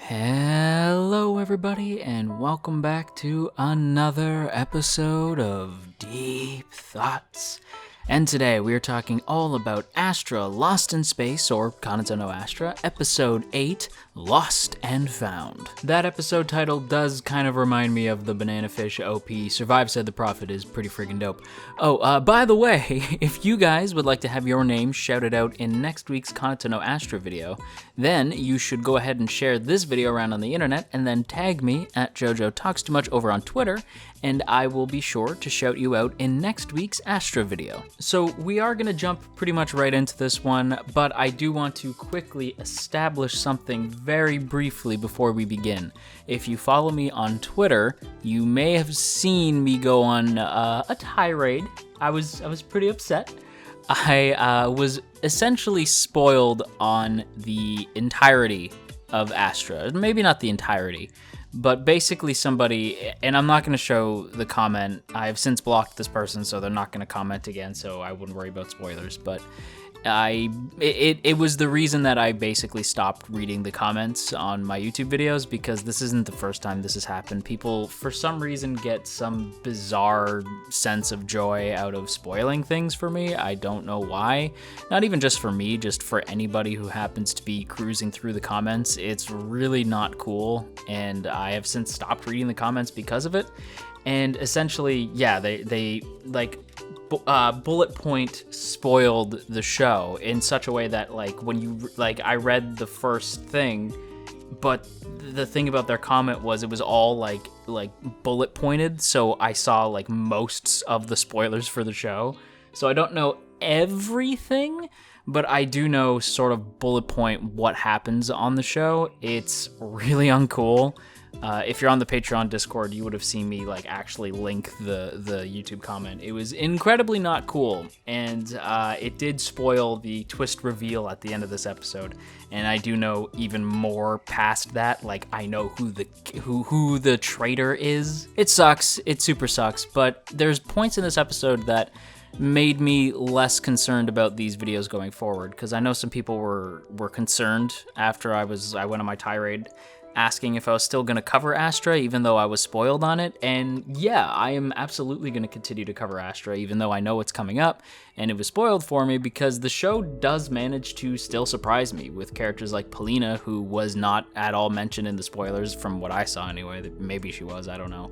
Hello, everybody, and welcome back to another episode of Deep Thoughts. And today we are talking all about Astra Lost in Space, or Kanata no Astra, Episode 8, Lost and Found. That episode title does kind of remind me of the Banana Fish OP Survive Said the Prophet is pretty freaking dope. Oh, by the way, if you guys would like to have your name shouted out in next week's Kanata no Astra video, then you should go ahead and share this video around on the internet and then tag me at JoJo Talks Too Much over on Twitter, and I will be sure to shout you out in next week's Astra video. So we are going to jump pretty much right into this one, but I do want to quickly establish something very briefly before we begin. If you follow me on Twitter, you may have seen me go on a tirade. I was pretty upset. I was essentially spoiled on the entirety of Astra. Maybe not the entirety, but basically somebody, and I'm not going to show the comment. I've since blocked this person, so they're not going to comment again, so I wouldn't worry about spoilers, but it was the reason that I basically stopped reading the comments on my YouTube videos, because this isn't the first time this has happened. People, for some reason, get some bizarre sense of joy out of spoiling things for me. I don't know why. Not even just for me, just for anybody who happens to be cruising through the comments. It's really not cool, and I have since stopped reading the comments because of it. And essentially, yeah, they bullet point spoiled the show in such a way that, like, when you, like, I read the first thing, but the thing about their comment was it was all like bullet pointed, so I saw like most of the spoilers for the show. So I don't know everything, but I do know sort of bullet point what happens on the show. It's really uncool. If you're on the Patreon Discord, you would have seen me like actually link the YouTube comment. It was incredibly not cool, and it did spoil the twist reveal at the end of this episode. And I do know even more past that. Like, I know who the traitor is. It sucks. It super sucks. But there's points in this episode that made me less concerned about these videos going forward, because I know some people were concerned after I went on my tirade, asking if I was still going to cover Astra, even though I was spoiled on it. And yeah, I am absolutely going to continue to cover Astra, even though I know it's coming up, and it was spoiled for me, because the show does manage to still surprise me with characters like Paulina, who was not at all mentioned in the spoilers, from what I saw anyway. Maybe she was, I don't know.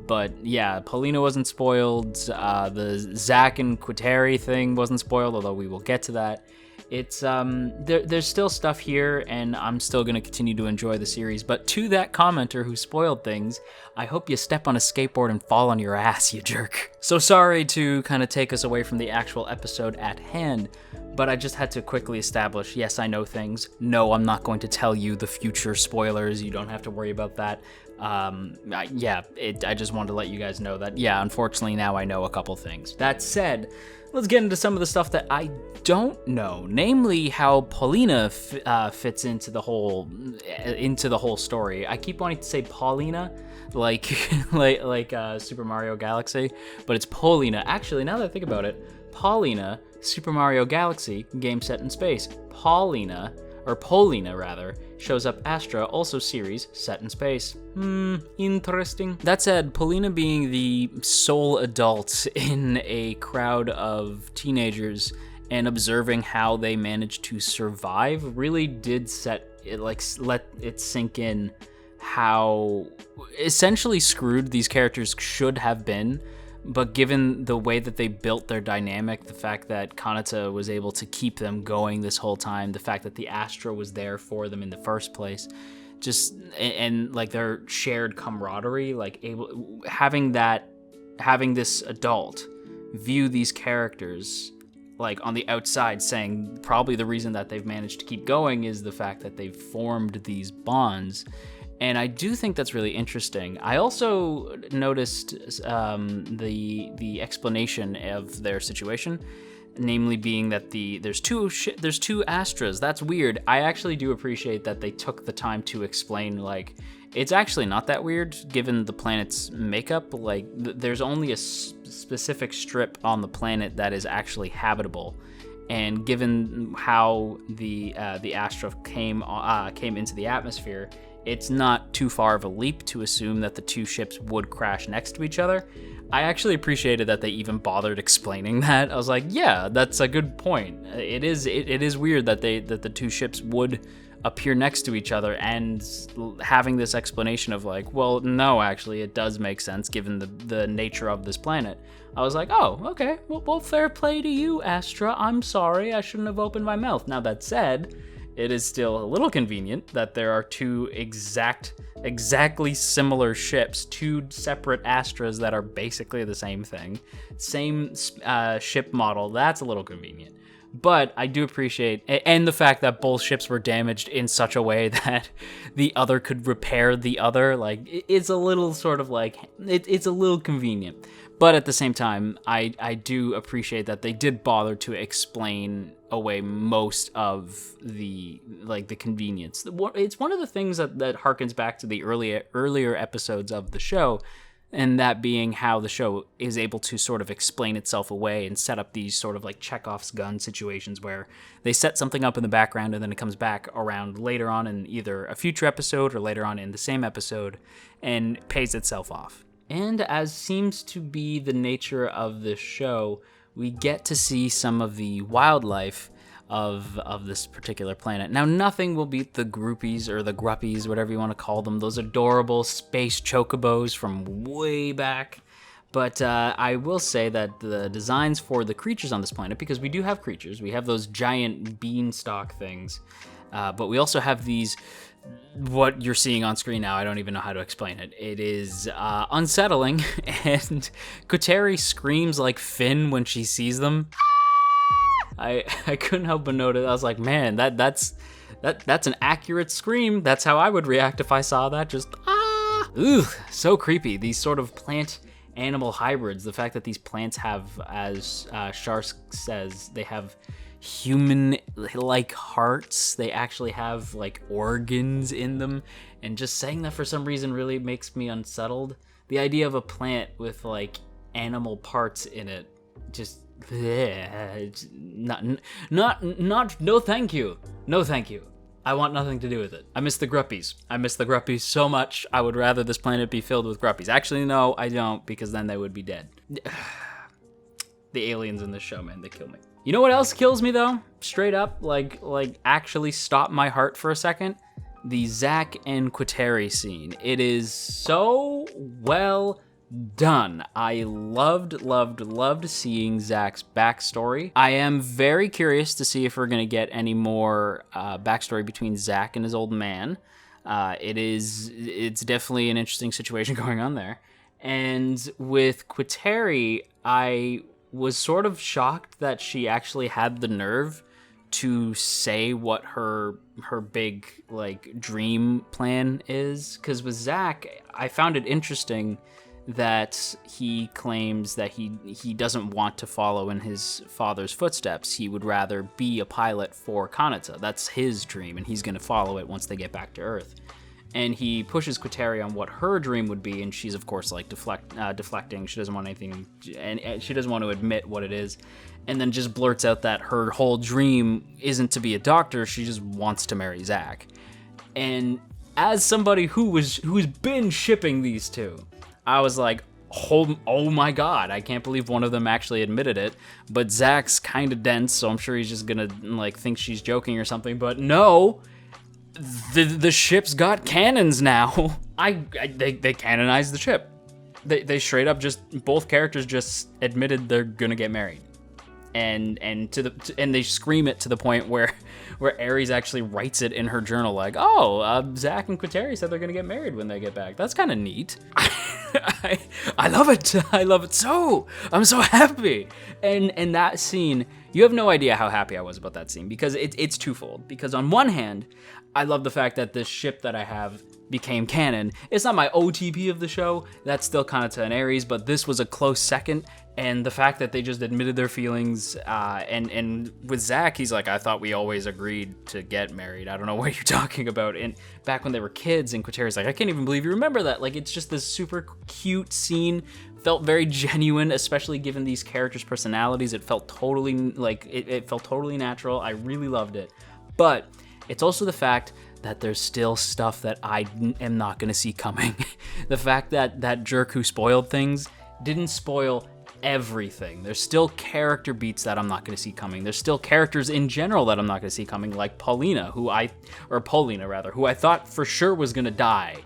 But yeah, Paulina wasn't spoiled. The Zack and Quiteri thing wasn't spoiled, although we will get to that. It's there's still stuff here, and I'm still going to continue to enjoy the series. But to that commenter who spoiled things, I hope you step on a skateboard and fall on your ass, you jerk. So sorry to kind of take us away from the actual episode at hand, but I just had to quickly establish, yes, I know things. No, I'm not going to tell you the future spoilers. You don't have to worry about that. I just wanted to let you guys know that, yeah, unfortunately now I know a couple things. That said, let's get into some of the stuff that I don't know, namely how Paulina fits into the whole story. I keep wanting to say Paulina, like Super Mario Galaxy, but it's Paulina. Actually, now that I think about it, Paulina, Super Mario Galaxy, game set in space. Paulina rather, shows up Astra, also series set in space. Interesting. That said, Paulina being the sole adult in a crowd of teenagers and observing how they managed to survive really did let it sink in how essentially screwed these characters should have been. But given the way that they built their dynamic, the fact that Kanata was able to keep them going this whole time, the fact that the Astra was there for them in the first place, and like their shared camaraderie, like having this adult view these characters like on the outside, saying probably the reason that they've managed to keep going is the fact that they've formed these bonds. And I do think that's really interesting. I also noticed the explanation of their situation, namely being that there's two Astras. That's weird. I actually do appreciate that they took the time to explain, like, it's actually not that weird given the planet's makeup. Like, there's only a specific strip on the planet that is actually habitable. And given how the Astra came into the atmosphere, it's not too far of a leap to assume that the two ships would crash next to each other. I actually appreciated that they even bothered explaining that. I was like, yeah, that's a good point. It is weird that the two ships would appear next to each other, and having this explanation of like, well, no, actually, it does make sense given the nature of this planet. I was like, oh, okay, well, fair play to you, Astra. I'm sorry, I shouldn't have opened my mouth. Now, that said, it is still a little convenient that there are two exactly similar ships, two separate Astras that are basically the same thing, same ship model. That's a little convenient. But I do appreciate, and the fact that both ships were damaged in such a way that the other could repair the other. Like, it's a little sort of like, it's a little convenient. But at the same time, I do appreciate that they did bother to explain away most of the convenience. It's one of the things that harkens back to the earlier episodes of the show, and that being how the show is able to sort of explain itself away and set up these sort of like Chekhov's gun situations where they set something up in the background and then it comes back around later on in either a future episode or later on in the same episode and pays itself off. And as seems to be the nature of this show, we get to see some of the wildlife of this particular planet. Now, nothing will beat the groupies or the gruppies, whatever you want to call them, those adorable space chocobos from way back. But I will say that the designs for the creatures on this planet, because we do have creatures, we have those giant beanstalk things, but we also have these, what you're seeing on screen now, I don't even know how to explain it. It is unsettling, and Kuteri screams like Finn when she sees them. I couldn't help but notice. I was like, man, that's an accurate scream. That's how I would react if I saw that. Just Ugh, so creepy. These sort of plant-animal hybrids. The fact that these plants have, as Sharsk says, they have human-like hearts. They actually have like organs in them. And just saying that for some reason really makes me unsettled. The idea of a plant with like animal parts in it, just no thank you. No thank you. I want nothing to do with it. I miss the gruppies. I miss the gruppies so much. I would rather this planet be filled with gruppies. Actually, no, I don't, because then they would be dead. The aliens in this show, man, they kill me. You know what else kills me though? Straight up, like actually stop my heart for a second. The Zack and Kuteri scene. It is so well done. I loved seeing Zack's backstory. I am very curious to see if we're gonna get any more backstory between Zack and his old man. It's definitely an interesting situation going on there. And with Kuteri, I was sort of shocked that she actually had the nerve to say what her big like dream plan is. Because with Zack, I found it interesting that he claims that he doesn't want to follow in his father's footsteps. He would rather be a pilot for Kanata. That's his dream, and he's going to follow it once they get back to Earth. And he pushes Kuteri on what her dream would be, and she's of course like deflecting. She doesn't want anything, and she doesn't want to admit what it is, and then just blurts out that her whole dream isn't to be a doctor. She just wants to marry Zack. And as somebody who's been shipping these two, I was like, oh my god, I can't believe one of them actually admitted it. But Zack's kind of dense, so I'm sure he's just gonna like think she's joking or something. But no, the ship's got cannons now. They canonized the ship. They straight up just, both characters just admitted they're gonna get married. And they scream it to the point where Ares actually writes it in her journal, like, Zack and Kuteri said they're gonna get married when they get back. That's kind of neat. I love it. I love it so. I'm so happy. And that scene, you have no idea how happy I was about that scene, because it's twofold. Because on one hand, I love the fact that this ship that I have became canon. It's not my OTP of the show. That's still Kanata and Ares, but this was a close second. And the fact that they just admitted their feelings, and with Zack, he's like, I thought we always agreed to get married. I don't know what you're talking about. And back when they were kids, and Kuteri's like, I can't even believe you remember that. Like, it's just this super cute scene felt very genuine, especially given these characters' personalities. It felt totally like it felt totally natural. I really loved it. But it's also the fact that there's still stuff that I am not gonna see coming. The fact that that jerk who spoiled things didn't spoil everything. There's still character beats that I'm not gonna see coming. There's still characters in general that I'm not gonna see coming, like Paulina, who I thought for sure was gonna die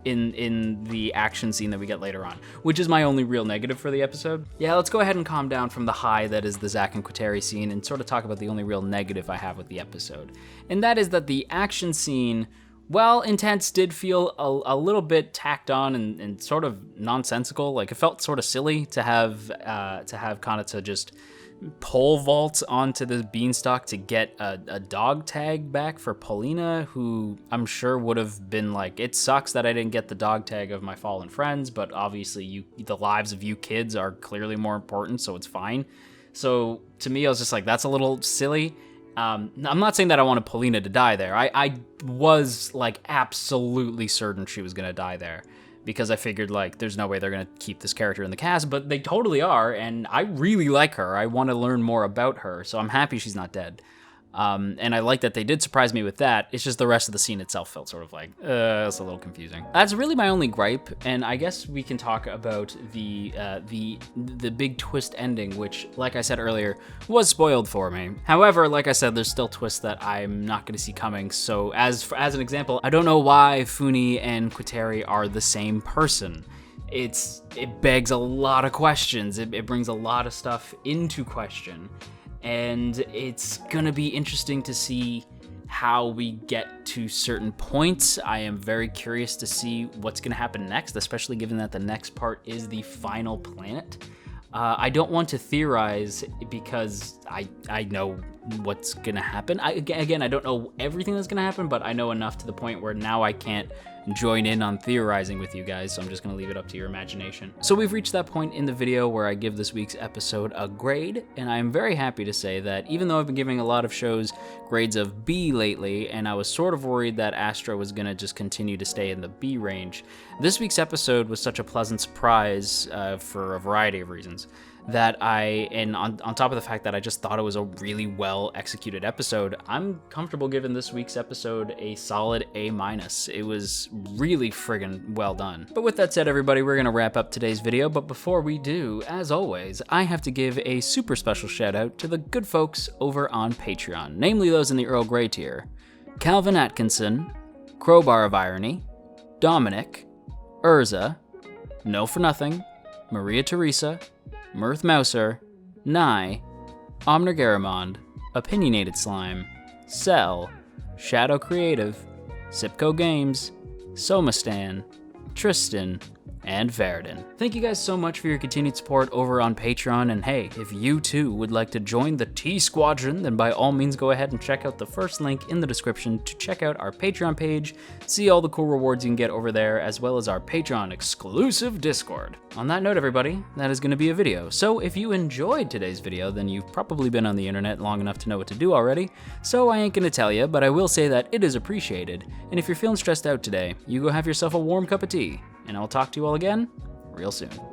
in the action scene that we get later on, which is my only real negative for the episode. Yeah, let's go ahead and calm down from the high that is the Zack and Qatari scene and sort of talk about the only real negative I have with the episode. And that is that the action scene, while intense, did feel a little bit tacked on and sort of nonsensical. Like, it felt sort of silly to have Kanata just pole vault onto the beanstalk to get a dog tag back for Paulina, who I'm sure would have been like, it sucks that I didn't get the dog tag of my fallen friends, but obviously the lives of you kids are clearly more important, so it's fine. So to me, I was just like, that's a little silly. I'm not saying that I wanted Paulina to die there. I was like absolutely certain she was gonna die there, because I figured, like, there's no way they're gonna keep this character in the cast, but they totally are, and I really like her. I want to learn more about her, so I'm happy she's not dead. And I like that they did surprise me with that. It's just the rest of the scene itself felt sort of like, it's a little confusing. That's really my only gripe, and I guess we can talk about the big twist ending, which, like I said earlier, was spoiled for me. However, like I said, there's still twists that I'm not going to see coming. So as an example, I don't know why Funi and Qatari are the same person. It begs a lot of questions. It brings a lot of stuff into question. And it's gonna be interesting to see how we get to certain points. I am very curious to see what's gonna happen next, especially given that the next part is the final planet. I don't want to theorize because I know what's gonna happen. Again, I don't know everything that's gonna happen, but I know enough to the point where now I can't join in on theorizing with you guys, so I'm just gonna leave it up to your imagination. So we've reached that point in the video where I give this week's episode a grade, and I'm very happy to say that even though I've been giving a lot of shows grades of B lately, and I was sort of worried that Astra was gonna just continue to stay in the B range, this week's episode was such a pleasant surprise for a variety of reasons that on top of the fact that I just thought it was a really well executed episode, I'm comfortable giving this week's episode a solid A-. It was really friggin' well done. But with that said, everybody, we're gonna wrap up today's video, but before we do, as always, I have to give a super special shout out to the good folks over on Patreon, namely those in the Earl Grey tier: Calvin Atkinson, Crowbar of Irony, Dominic, Urza, No For Nothing, Maria Teresa, Mirth Mouser, Nye, Omner Garamond, Opinionated Slime, Cell, Shadow Creative, Sipco Games, Somastan, Tristan, and Verdin. Thank you guys so much for your continued support over on Patreon, and hey, if you too would like to join the T Squadron, then by all means go ahead and check out the first link in the description to check out our Patreon page, see all the cool rewards you can get over there, as well as our Patreon exclusive Discord. On that note, everybody, that is going to be a video. So if you enjoyed today's video, then you've probably been on the internet long enough to know what to do already, so I ain't going to tell you, but I will say that it is appreciated, and if you're feeling stressed out today, you go have yourself a warm cup of tea, and I'll talk to you all again real soon.